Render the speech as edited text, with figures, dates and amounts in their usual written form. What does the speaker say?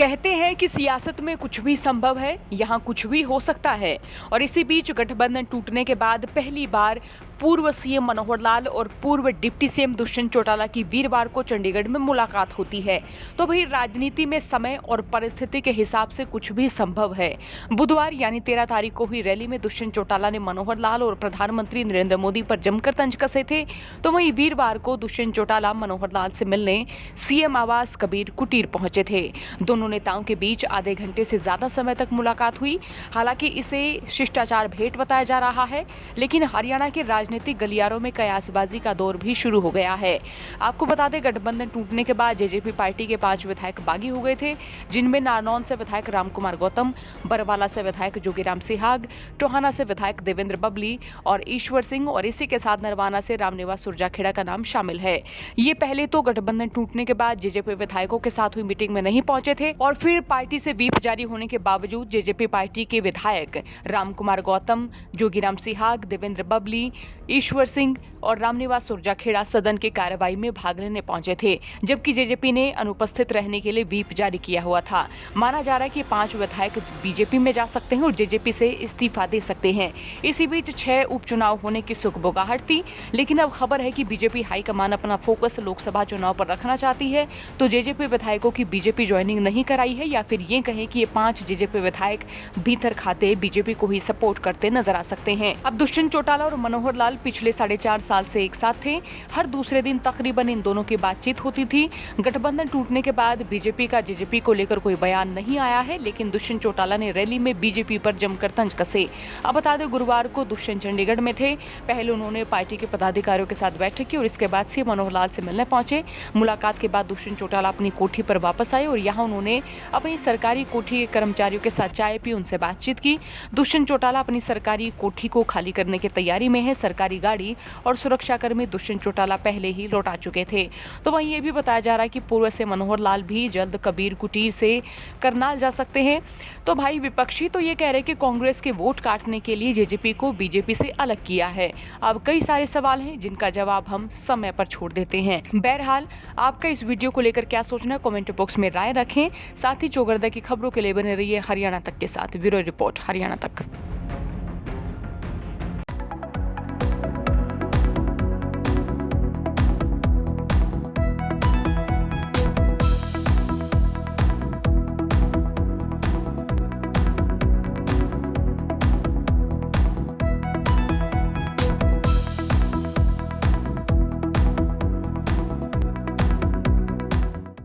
कहते हैं कि सियासत में कुछ भी संभव है, यहाँ कुछ भी हो सकता है। और इसी बीच गठबंधन टूटने के बाद पहली बार पूर्व सीएम मनोहर लाल और पूर्व डिप्टी सीएम दुष्यंत चौटाला की वीरवार को चंडीगढ़ में मुलाकात होती है। तो भाई राजनीति में समय और परिस्थिति के हिसाब से कुछ भी संभव है। बुधवार यानी 13 तारीख को हुई रैली में दुष्यंत चौटाला ने मनोहर लाल और प्रधानमंत्री नरेंद्र मोदी पर जमकर तंज कसे थे। तो वहीं वीरवार को दुष्यंत चौटाला मनोहर लाल से मिलने सीएम आवास कबीर कुटीर पहुंचे थे। दोनों नेताओं के बीच आधे घंटे से ज्यादा समय तक मुलाकात हुई। हालांकि इसे शिष्टाचार भेंट बताया जा रहा है, लेकिन हरियाणा के राजनीतिक गलियारों में कयासबाजी का दौर भी शुरू हो गया है। आपको बता दें, गठबंधन टूटने के बाद जेजेपी पार्टी के 5 विधायक बागी हो गए थे, जिनमें नारनौल से विधायक रामकुमार गौतम, बरवाला से विधायक जोगीराम सिहाग, टोहाना से विधायक देवेंद्र बबली और ईश्वर सिंह, और इसी के साथ नरवाना से रामनिवास सुरजाखेड़ा का नाम शामिल है। ये पहले तो गठबंधन टूटने के बाद जेजेपी विधायकों के साथ हुई मीटिंग में नहीं पहुंचे थे, और फिर पार्टी से व्हिप जारी होने के बावजूद जेजेपी पार्टी के विधायक रामकुमार गौतम, जोगीराम सिहाग, देवेंद्र बबली, ईश्वर सिंह और रामनिवास सुरजाखेड़ा सदन की कार्रवाई में भाग लेने पहुंचे थे, जबकि जेजेपी ने अनुपस्थित रहने के लिए व्हिप जारी किया हुआ था। माना जा रहा है कि 5 विधायक बीजेपी में जा सकते हैं और जेजेपी से इस्तीफा दे सकते हैं। इसी बीच 6 उपचुनाव होने की सुगबुगाहट थी, लेकिन अब खबर है कि बीजेपी हाईकमान अपना फोकस लोकसभा चुनाव पर रखना चाहती है। तो जेजेपी विधायकों की बीजेपी ज्वाइनिंग नहीं कराई है, या फिर ये कहें कि ये 5 जेजेपी विधायक भीतर खाते बीजेपी को ही सपोर्ट करते नजर आ सकते हैं। अब दुष्यंत चौटाला और मनोहर लाल पिछले 4.5 साल से एक साथ थे। हर दूसरे दिन तकरीबन इन दोनों की बातचीत होती थी। गठबंधन टूटने के बाद बीजेपी का जेजेपी को लेकर कोई बयान नहीं आया है, लेकिन दुष्यंत चौटाला ने रैली में बीजेपी पर जमकर तंज कसे। अब बता दें, गुरुवार को दुष्यंत चंडीगढ़ में थे। पहले उन्होंने पार्टी के पदाधिकारियों के साथ बैठक की और इसके बाद सीएम मनोहर लाल से मिलने पहुंचे। मुलाकात के बाद दुष्यंत चौटाला अपनी कोठी पर वापस आए और यहाँ उन्होंने अपनी सरकारी कोठी के कर्मचारियों के साथ चाय पी, उनसे बातचीत की। दुष्यंत चौटाला अपनी सरकारी कोठी को खाली करने की तैयारी में है। सरकारी गाड़ी और सुरक्षाकर्मी दुष्यंत चौटाला पहले ही लौटा चुके थे। तो वहीं ये भी बताया जा रहा है कि पूर्व से मनोहर लाल भी जल्द कबीर कुटीर से करनाल जा सकते हैं। तो भाई विपक्षी तो ये कह रहे हैं कि कांग्रेस के वोट काटने के लिए जेजेपी को बीजेपी से अलग किया है। अब कई सारे सवाल हैं जिनका जवाब हम समय पर छोड़ देते हैं। बहरहाल, आपका इस वीडियो को लेकर क्या सोचना है, कमेंट बॉक्स में राय रखें। साथ ही चौगरदा की खबरों के लिए बने रहिए हरियाणा तक के साथ। ब्यूरो रिपोर्ट, हरियाणा तक।